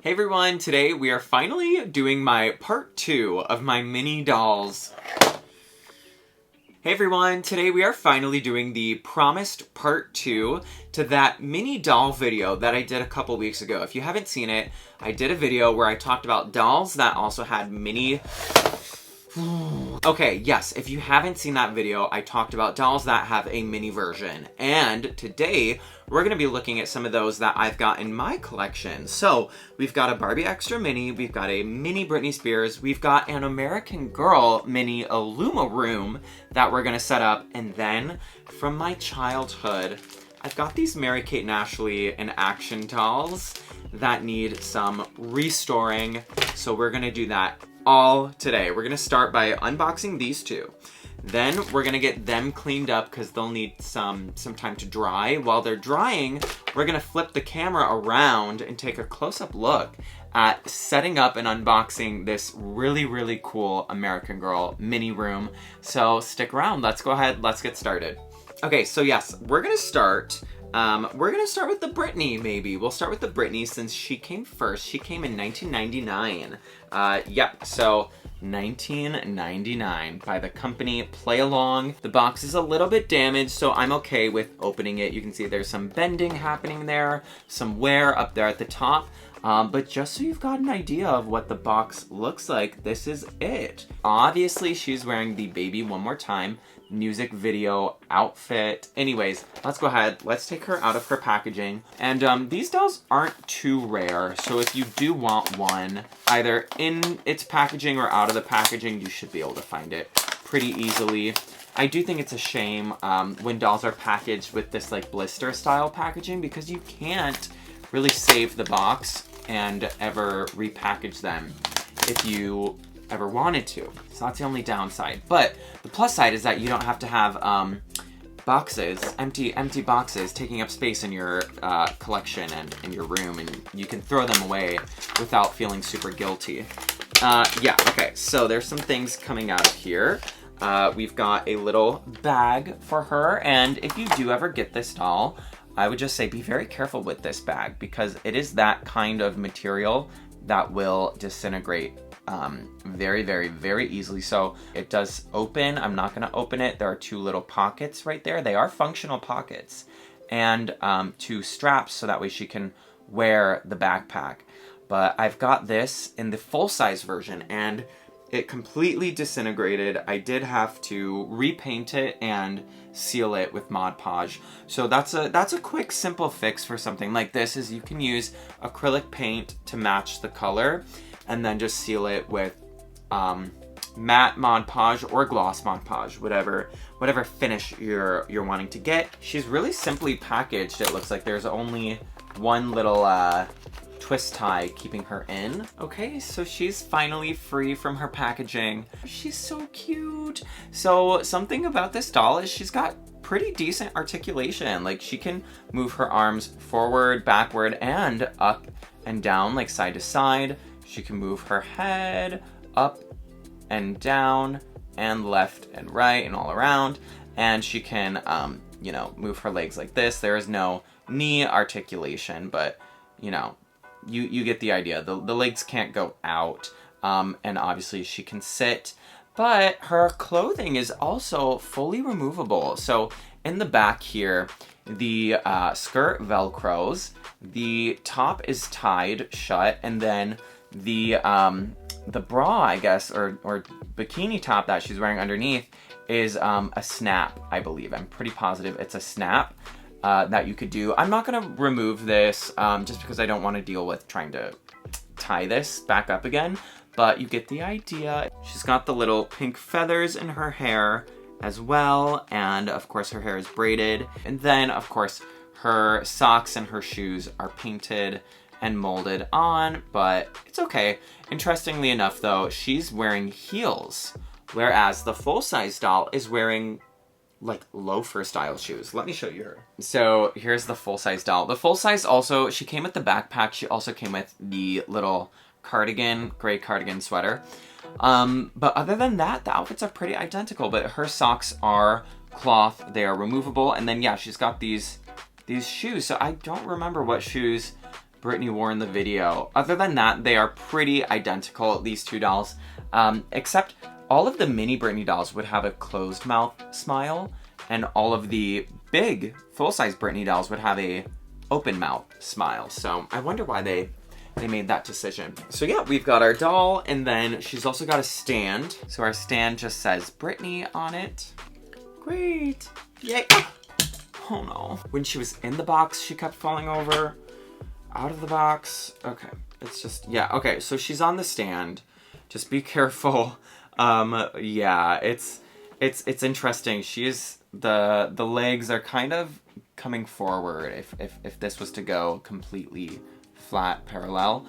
Hey everyone, today we are finally doing my part 2 of my mini dolls. Hey everyone, today we are finally doing the promised part 2 to that mini doll video that I did a couple weeks ago. If you haven't seen it, I did a video where I talked about dolls that also had mini... Okay, yes, if you haven't seen that video, I talked about dolls that have a mini version. And today, we're going to be looking at some of those that I've got in my collection. So, we've got a Barbie Extra Mini, we've got a Mini Britney Spears, we've got an American Girl mini Illuma room that we're going to set up. And then, from my childhood, I've got these Mary-Kate and Ashley and action dolls that need some restoring. So we're going to do that all today. We're gonna start by unboxing these two. Then we're gonna get them cleaned up because they'll need some time to dry. While they're drying, we're gonna flip the camera around and take a close-up look at setting up and unboxing this really cool American Girl mini room. So stick around, let's go ahead, let's get started. Okay, so yes, we're gonna start with the Britney, maybe. We'll start with the Britney since she came first. She came in 1999. Yep, so 1999 by the company Play Along. The box is a little bit damaged, so I'm okay with opening it. You can see there's some bending happening there, some wear up there at the top. But just so you've got an idea of what the box looks like, this is it. Obviously, she's wearing the Baby One More Time music video outfit. Anyways, let's go ahead. Let's take her out of her packaging. And these dolls aren't too rare, so if you do want one, either in its packaging or out of the packaging, you should be able to find it pretty easily. I do think it's a shame when dolls are packaged with this like blister style packaging because you can't really save the box and ever repackage them if you ever wanted to. So that's the only downside. But the plus side is that you don't have to have boxes, empty boxes taking up space in your collection and in your room, and you can throw them away without feeling super guilty. Yeah, okay, so there's some things coming out of here. We've got a little bag for her, and if you do ever get this doll, I would just say be very careful with this bag because it is that kind of material that will disintegrate very easily. So it does open. I'm not going to open it. There are two little pockets right there. They are functional pockets, and two straps so that way she can wear the backpack. But I've got this in the full-size version and it completely disintegrated. I did have to repaint it and seal it with Mod Podge. So that's a quick, simple fix for something like this is you can use acrylic paint to match the color and then just seal it with matte Mod Podge or gloss Mod Podge, whatever finish you're wanting to get. She's really simply packaged. It looks like there's only one little twist tie keeping her in. Okay, so she's finally free from her packaging. She's so cute. So something about this doll is she's got pretty decent articulation. Like she can move her arms forward, backward, and up and down, like side to side. She can move her head up and down and left and right and all around. And she can, you know, move her legs like this. There is no knee articulation, but you know, you get the idea. The legs can't go out, and obviously she can sit, but her clothing is also fully removable. So in the back here, the skirt velcros, the top is tied shut, and then the bra, I guess, or bikini top that she's wearing underneath is a snap, I believe. I'm pretty positive it's a snap. That you could do. I'm not gonna remove this just because I don't want to deal with trying to tie this back up again, but you get the idea. She's got the little pink feathers in her hair as well, and of course her hair is braided, and then of course her socks and her shoes are painted and molded on, but it's okay. Interestingly enough though, she's wearing heels, whereas the full-size doll is wearing like loafer style shoes. Let me show you her. So here's the full-size doll. The full-size also, she came with the backpack. She also came with the little cardigan, gray cardigan sweater. But other than that, the outfits are pretty identical, but her socks are cloth. They are removable. And then, yeah, she's got these shoes. So I don't remember what shoes Britney wore in the video. Other than that, they are pretty identical, these two dolls. Except all of the mini Britney dolls would have a closed mouth smile, and all of the big full-size Britney dolls would have a open mouth smile. So I wonder why they made that decision. So yeah, we've got our doll, and then she's also got a stand. So our stand just says Britney on it. Great. Yay. Oh no. When she was in the box, she kept falling over. Out of the box. Okay. It's just, yeah. Okay, so she's on the stand. Just be careful. Yeah, it's interesting. She is, the legs are kind of coming forward if this was to go completely flat parallel.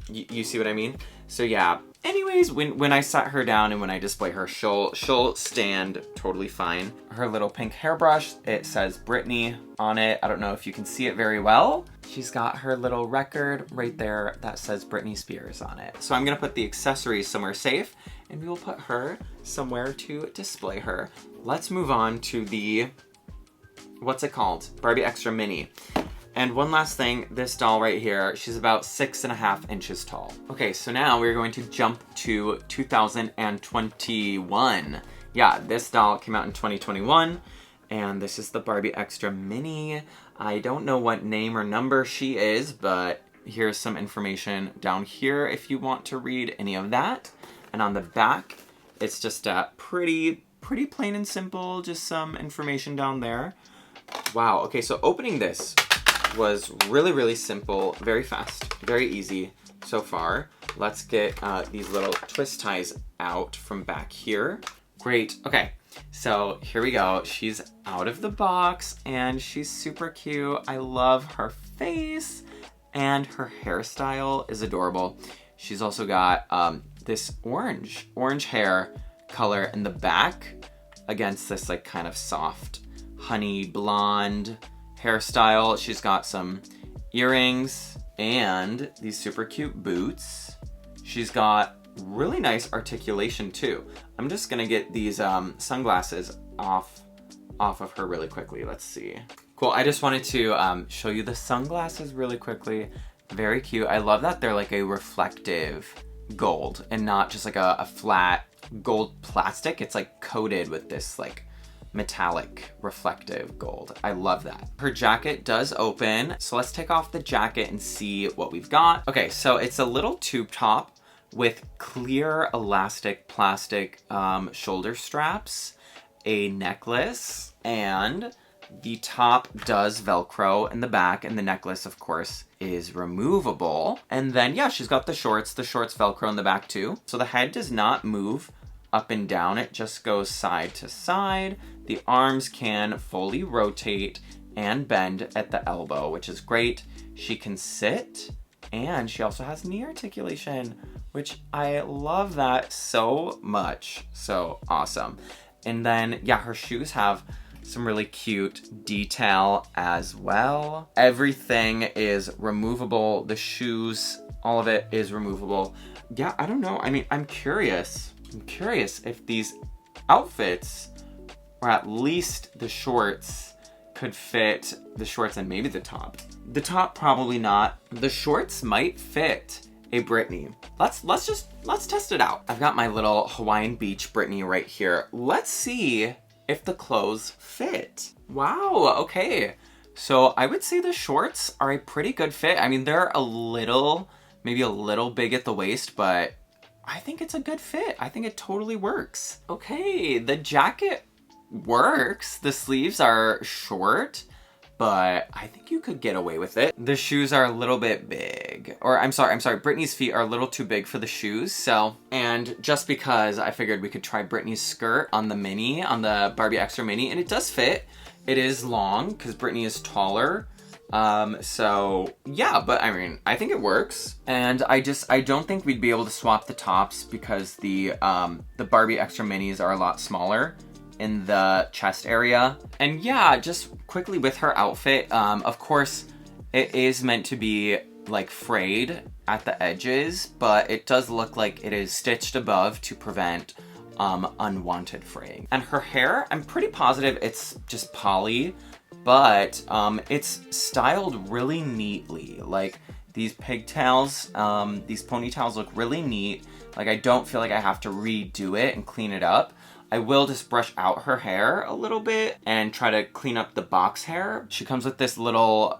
You see what I mean? So yeah. Anyways, when I set her down and when I display her, she'll stand totally fine. Her little pink hairbrush, it says Britney on it. I don't know if you can see it very well. She's got her little record right there that says Britney Spears on it. So I'm gonna put the accessories somewhere safe, and we will put her somewhere to display her. Let's move on to the, what's it called? Barbie Extra Mini. And one last thing, this doll right here, she's about 6.5 inches tall. Okay, so now we're going to jump to 2021. Yeah, this doll came out in 2021, and this is the Barbie Extra Mini. I don't know what name or number she is, but here's some information down here if you want to read any of that. And on the back, it's just pretty plain and simple, just some information down there. Wow, okay, so opening this was really simple, very fast, very easy so far. Let's get these little twist ties out from back here. Great, okay, so here we go. She's out of the box and she's super cute. I love her face, and her hairstyle is adorable. She's also got this orange hair color in the back against this like kind of soft honey blonde hairstyle. She's got some earrings and these super cute boots. She's got really nice articulation too. I'm just gonna get these sunglasses off of her really quickly. Let's see. Cool, I just wanted to show you the sunglasses really quickly. Very cute. I love that they're like a reflective gold and not just like a flat gold plastic. It's like coated with this like metallic reflective gold. I love that. Her jacket does open, so let's take off the jacket and see what we've got. Okay, so it's a little tube top with clear elastic plastic shoulder straps, a necklace, and the top does Velcro in the back, and the necklace, of course, is removable. And then, yeah, she's got the shorts Velcro in the back too. So the head does not move up and down, it just goes side to side. The arms can fully rotate and bend at the elbow, which is great. She can sit, and she also has knee articulation, which I love that so much. So awesome. And then, yeah, her shoes have some really cute detail as well. Everything is removable. The shoes, all of it is removable. Yeah, I don't know. I mean, I'm curious if these outfits, or at least the shorts, could fit the shorts and maybe the top. The top, probably not. The shorts might fit a Britney. Let's test it out. I've got my little Hawaiian Beach Britney right here. Let's see if the clothes fit. Wow, okay. So I would say the shorts are a pretty good fit. I mean, they're maybe a little big at the waist, but I think it's a good fit. I think it totally works. Okay, the jacket works. The sleeves are short, but I think you could get away with it. The shoes are a little bit big. Or I'm sorry, Britney's feet are a little too big for the shoes, so. And just because I figured we could try Britney's skirt on the Mini, on the Barbie Extra Mini, and it does fit. It is long, because Britney is taller. So yeah, but I mean, I think it works. And I don't think we'd be able to swap the tops because the Barbie Extra Minis are a lot smaller in the chest area. And yeah, just quickly with her outfit, of course, it is meant to be like frayed at the edges, but it does look like it is stitched above to prevent unwanted fraying. And her hair, I'm pretty positive it's just poly. but it's styled really neatly. Like, these pigtails, these ponytails look really neat. Like, I don't feel like I have to redo it and clean it up. I will just brush out her hair a little bit and try to clean up the box hair. She comes with this little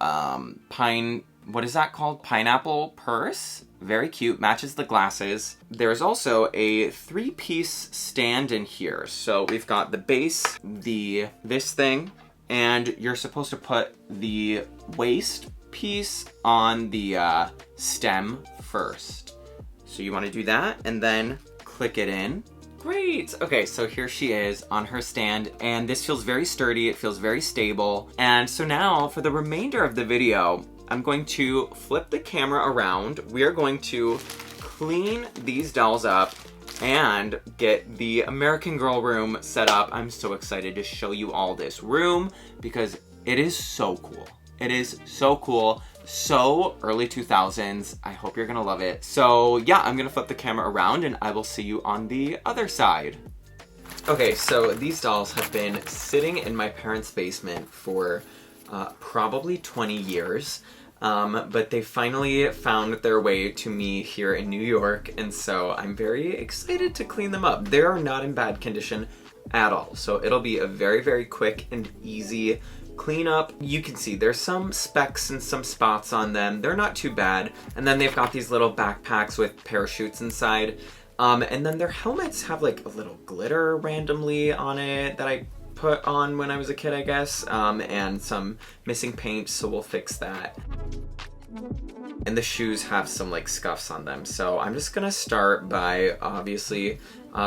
what is that called? Pineapple purse. Very cute, matches the glasses. There's also a 3-piece stand in here. So we've got the base, this thing, and you're supposed to put the waist piece on the stem first. So you want to do that and then click it in. Great! Okay, so here she is on her stand, and this feels very sturdy, it feels very stable. And so now, for the remainder of the video, I'm going to flip the camera around. We are going to clean these dolls up and get the American Girl room set up. I'm so excited to show you all this room because it is so cool. It is so cool. So early 2000s. I hope you're gonna love it. So yeah, I'm gonna flip the camera around and I will see you on the other side. Okay, so these dolls have been sitting in my parents' basement for probably 20 years. But they finally found their way to me here in New York, and so I'm very excited to clean them up. They are not in bad condition at all, so it'll be a very, very quick and easy cleanup. You can see there's some specks and some spots on them. They're not too bad. And then they've got these little backpacks with parachutes inside. And then their helmets have like a little glitter randomly on it that I put on when I was a kid, I guess. And some missing paint, so we'll fix that. And the shoes have some like scuffs on them. So I'm just gonna start by obviously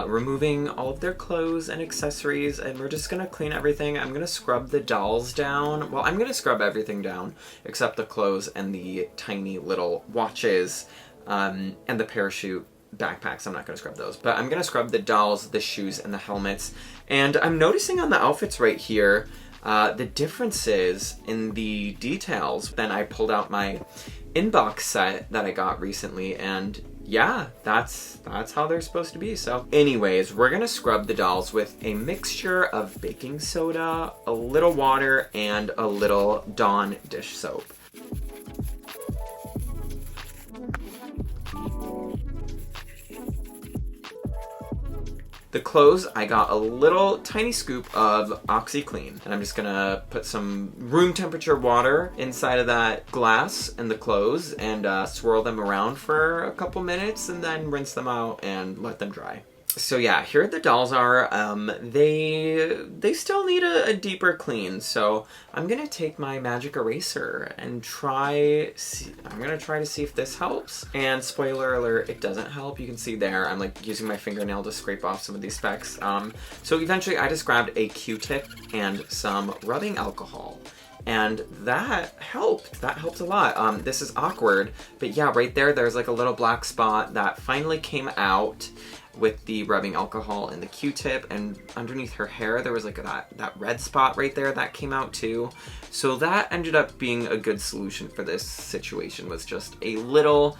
removing all of their clothes and accessories, and we're just gonna clean everything. I'm gonna scrub the dolls down. Well, I'm gonna scrub everything down except the clothes and the tiny little watches and the parachute backpacks. I'm not gonna scrub those, but I'm gonna scrub the dolls, the shoes, and the helmets. And I'm noticing on the outfits right here the differences in the details. Then I pulled out my inbox set that I got recently, and yeah, that's how they're supposed to be. So anyways, we're gonna scrub the dolls with a mixture of baking soda, a little water, and a little Dawn dish soap. The clothes, I got a little tiny scoop of OxyClean, and I'm just gonna put some room temperature water inside of that glass and the clothes and swirl them around for a couple minutes and then rinse them out and let them dry. So yeah, here the dolls are. They still need a deeper clean, so I'm gonna take my magic eraser and I'm gonna try to see if this helps. And spoiler alert, it doesn't help. You can see there, I'm like using my fingernail to scrape off some of these specks. So eventually I just grabbed a Q-tip and some rubbing alcohol. And that helped. That helped a lot. This is awkward, but yeah, right there's like a little black spot that finally came out with the rubbing alcohol and the Q-tip, and underneath her hair there was like that red spot right there that came out too. So that ended up being a good solution for this situation, was just a little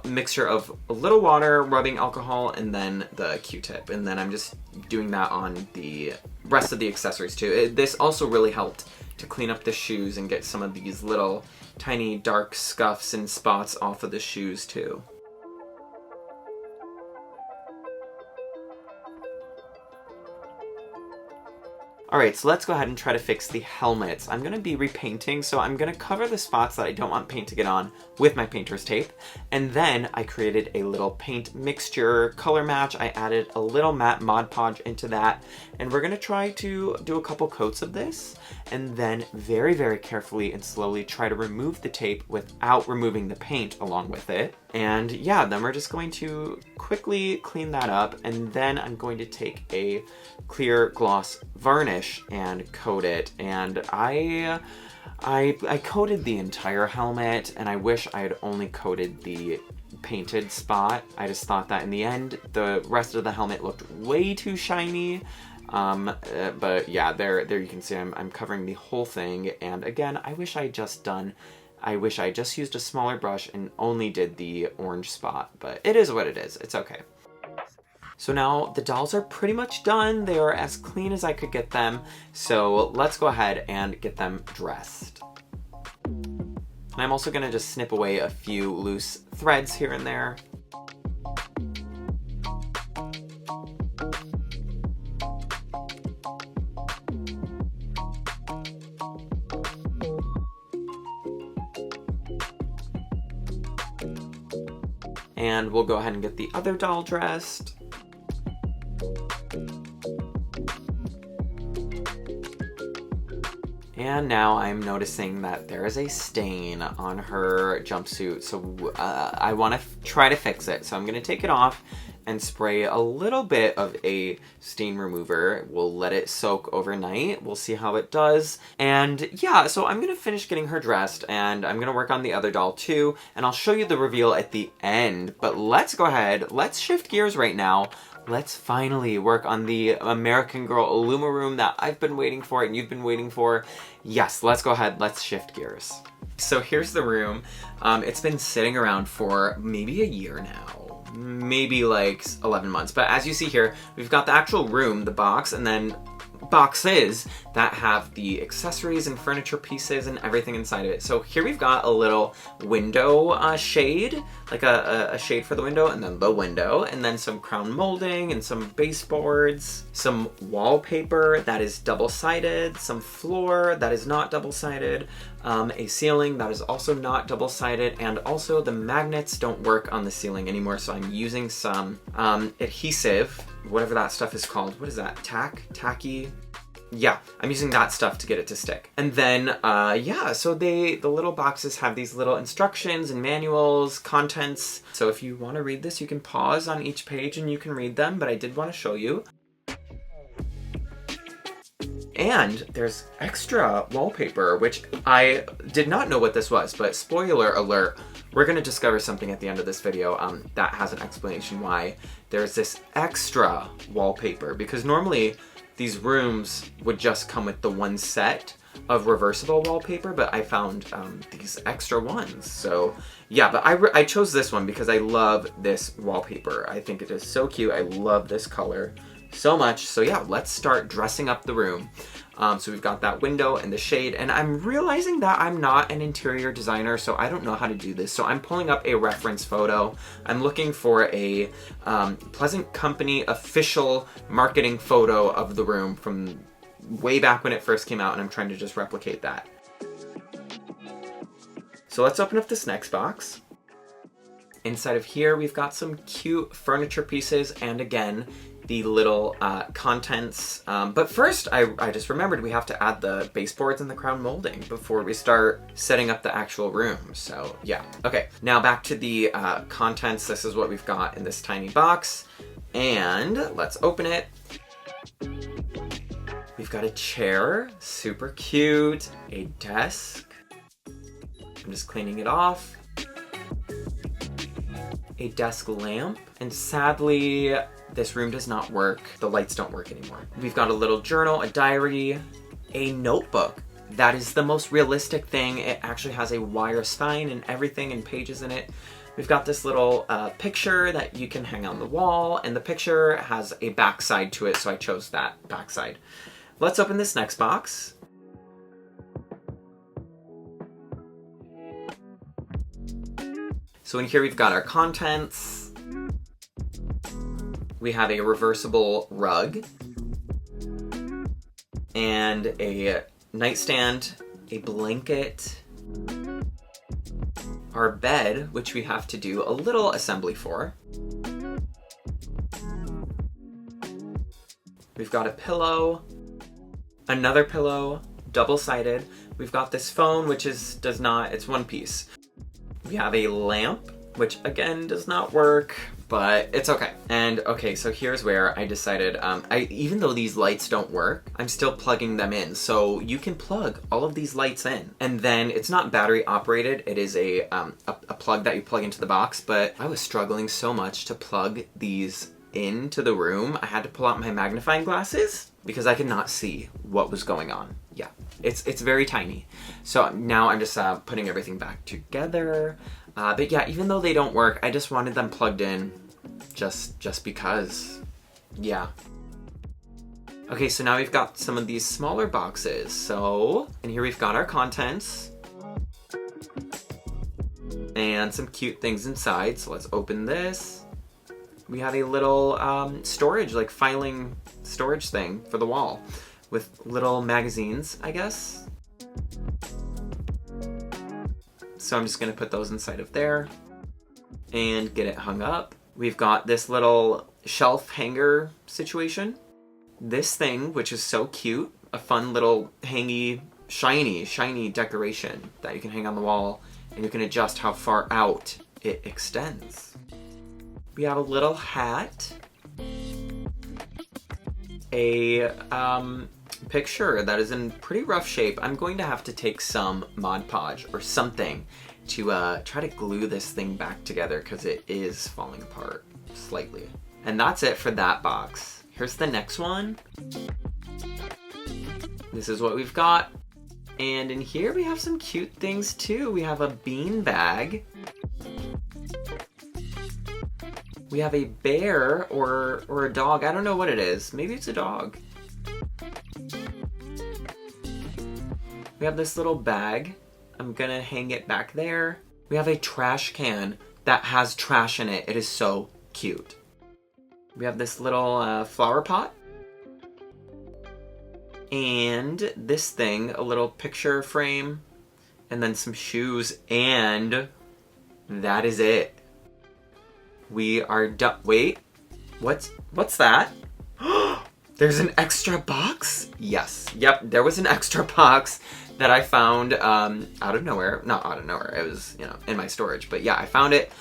mixture of a little water, rubbing alcohol, and then the Q-tip. And then I'm just doing that on the rest of the accessories too. This also really helped to clean up the shoes and get some of these little tiny dark scuffs and spots off of the shoes too. Alright, so let's go ahead and try to fix the helmets. I'm going to be repainting, so I'm going to cover the spots that I don't want paint to get on with my painter's tape. And then I created a little paint mixture color match. I added a little matte Mod Podge into that. And we're going to try to do a couple coats of this. And then very, very carefully and slowly try to remove the tape without removing the paint along with it. And yeah, then we're just going to quickly clean that up, and then I'm going to take a clear gloss varnish and coat it. And I coated the entire helmet, and I wish I had only coated the painted spot. I just thought that in the end, the rest of the helmet looked way too shiny. But yeah, there you can see I'm covering the whole thing. And again, I wish I just used a smaller brush and only did the orange spot, but it is what it is. It's okay. So now the dolls are pretty much done. They are as clean as I could get them. So let's go ahead and get them dressed. And I'm also gonna just snip away a few loose threads here and there. And we'll go ahead and get the other doll dressed. And now I'm noticing that there is a stain on her jumpsuit, so I want to try to fix it. So I'm going to take it off and spray a little bit of a stain remover. We'll let it soak overnight. We'll see how it does. And yeah, so I'm gonna finish getting her dressed, and I'm gonna work on the other doll too, and I'll show you the reveal at the end. But let's go ahead, let's shift gears right now. Let's finally work on the American Girl Illuma room that I've been waiting for and you've been waiting for. Yes, let's go ahead, let's shift gears. So here's the room. It's been sitting around for maybe a year now. Maybe like 11 months. But as you see here, we've got the actual room, the box, and then boxes that have the accessories and furniture pieces and everything inside of it. So here we've got a little window shade, like a shade for the window, and then the window, and then some crown molding and some baseboards, some wallpaper that is double-sided, some floor that is not double-sided, a ceiling that is also not double-sided, and also the magnets don't work on the ceiling anymore, so I'm using some adhesive, whatever that stuff is called. What is that? Tacky? Yeah, I'm using that stuff to get it to stick. And then, yeah, so the little boxes have these little instructions and manuals, contents. So if you want to read this, you can pause on each page and you can read them, but I did want to show you. And there's extra wallpaper, which I did not know what this was, but spoiler alert, we're going to discover something at the end of this video that has an explanation why there's this extra wallpaper, because normally these rooms would just come with the one set of reversible wallpaper, but I found these extra ones. So yeah, but I chose this one because I love this wallpaper. I think it is so cute. I love this color so much. So yeah, let's start dressing up the room. So we've got that window and the shade, and I'm realizing that I'm not an interior designer, so I don't know how to do this. So I'm pulling up a reference photo. I'm looking for a Pleasant Company official marketing photo of the room from way back when it first came out, and I'm trying to just replicate that. So let's open up this next box. Inside of here, we've got some cute furniture pieces, and again, the little contents. But first, I just remembered we have to add the baseboards and the crown molding before we start setting up the actual room. So yeah. Okay, now back to the contents. This is what we've got in this tiny box. And let's open it. We've got a chair, super cute, a desk. I'm just cleaning it off. A desk lamp, and sadly, this room does not work. The lights don't work anymore. We've got a little journal, a diary, a notebook. That is the most realistic thing. It actually has a wire spine and everything and pages in it. We've got this little picture that you can hang on the wall, and the picture has a backside to it, so I chose that backside. Let's open this next box. So in here we've got our contents. We have a reversible rug and a nightstand, a blanket, our bed, which we have to do a little assembly for. We've got a pillow, another pillow, double-sided. We've got this phone, which it's one piece. We have a lamp, which again does not work, but it's okay. And okay, so here's where I decided, even though these lights don't work, I'm still plugging them in. So you can plug all of these lights in, and then it's not battery operated. It is a plug that you plug into the box, but I was struggling so much to plug these into the room. I had to pull out my magnifying glasses because I could not see what was going on. Yeah, it's very tiny. So now I'm just putting everything back together. But yeah, even though they don't work, I just wanted them plugged in just because Yeah. Okay, so now we've got some of these smaller boxes. So, and here we've got our contents. And some cute things inside. So let's open this. We have a little storage, like filing storage thing for the wall with little magazines, I guess. So I'm just gonna put those inside of there and get it hung up. We've got this little shelf hanger situation. This thing, which is so cute, a fun little hangy, shiny decoration that you can hang on the wall, and you can adjust how far out it extends. We have a little hat, a picture that is in pretty rough shape. I'm going to have to take some Mod Podge or something to try to glue this thing back together because it is falling apart slightly. And that's it for that box. Here's the next one. This is what we've got. And in here we have some cute things too. We have a bean bag. We have a bear or a dog. I don't know what it is. Maybe it's a dog. We have this little bag. I'm gonna hang it back there. We have a trash can that has trash in it. It is so cute. We have this little flower pot. And this thing, a little picture frame, and then some shoes, and that is it. We are done. Wait, what's that? There's an extra box? Yes, yep, there was an extra box that I found out of nowhere. Not out of nowhere, it was, you know, in my storage, but yeah, I found it.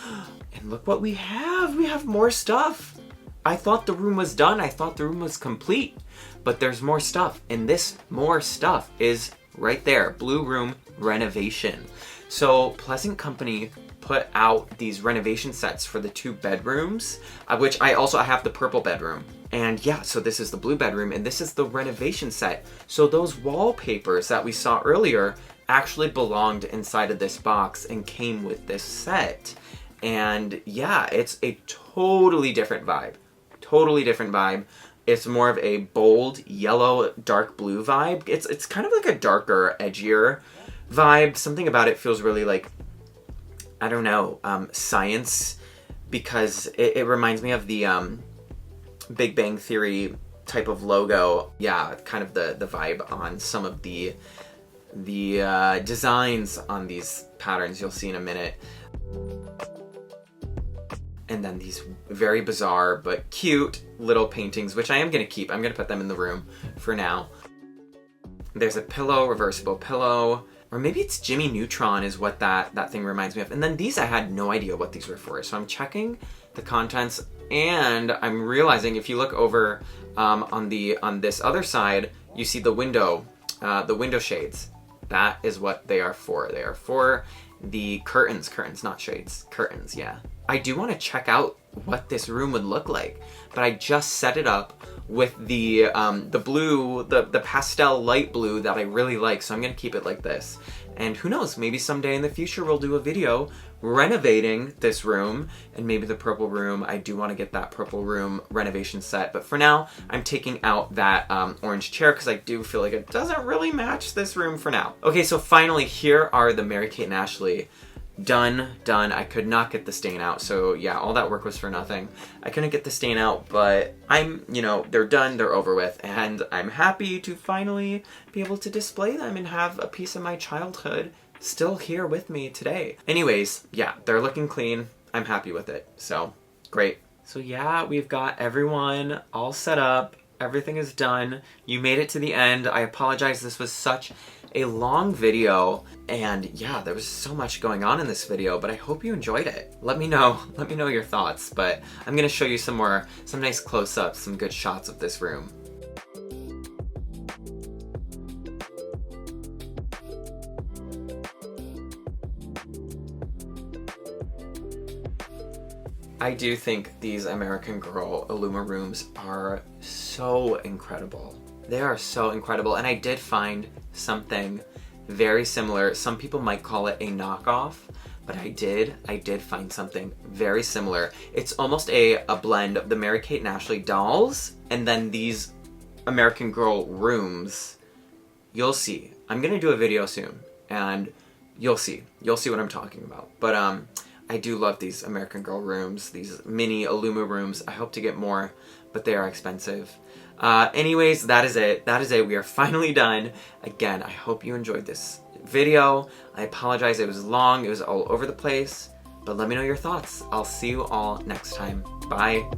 And look what we have. We have more stuff. I thought the room was done. I thought the room was complete, but there's more stuff, and this more stuff is right there. Blue room renovation. So Pleasant Company put out these renovation sets for the 2 bedrooms, which I have the purple bedroom. And yeah, so this is the blue bedroom, and this is the renovation set. So those wallpapers that we saw earlier actually belonged inside of this box and came with this set. And yeah, it's a totally different vibe. Totally different vibe. It's more of a bold yellow, dark blue vibe. It's kind of like a darker, edgier vibe. Something about it feels really like, I don't know, science, because it reminds me of the Big Bang Theory type of logo. Yeah, kind of the vibe on some of the designs on these patterns you'll see in a minute. And then these very bizarre but cute little paintings, which I am going to keep. I'm going to put them in the room for now. There's a pillow, reversible pillow. Or maybe it's Jimmy Neutron is what that thing reminds me of. And then these, I had no idea what these were for. So I'm checking the contents, and I'm realizing if you look over on this other side, you see the window shades. That is what they are for. They are for the curtains, not shades, curtains, yeah. I do want to check out what this room would look like, but I just set it up with the blue, the pastel light blue that I really like, so I'm gonna keep it like this. And who knows, maybe someday in the future we'll do a video renovating this room, and maybe the purple room. I do want to get that purple room renovation set, but for now I'm taking out that orange chair because I do feel like it doesn't really match this room for now. Okay, so finally here are the Mary-Kate and Ashley. Done. I could not get the stain out, so yeah, all that work was for nothing. I couldn't get the stain out, but they're done, they're over with, and I'm happy to finally be able to display them and have a piece of my childhood still here with me today. Anyways, yeah, they're looking clean. I'm happy with it, so great. So yeah, we've got everyone all set up. Everything is done. You made it to the end. I apologize, this was such a long video, and yeah, there was so much going on in this video, but I hope you enjoyed it. Let me know your thoughts, but I'm gonna show you some nice close-ups, some good shots of this room. I do think these American Girl Illuma rooms are so incredible. They are so incredible, and I did find something very similar. Some people might call it a knockoff, but I did find something very similar. It's almost a blend of the Mary-Kate and Ashley dolls and then these American Girl rooms. You'll see. I'm gonna do a video soon, and you'll see what I'm talking about. But I do love these American Girl rooms, these mini Illuma rooms. I hope to get more, but they are expensive. Anyways, that is it. We are finally done. Again, I hope you enjoyed this video. I apologize, it was long, it was all over the place, but let me know your thoughts. I'll see you all next time. Bye.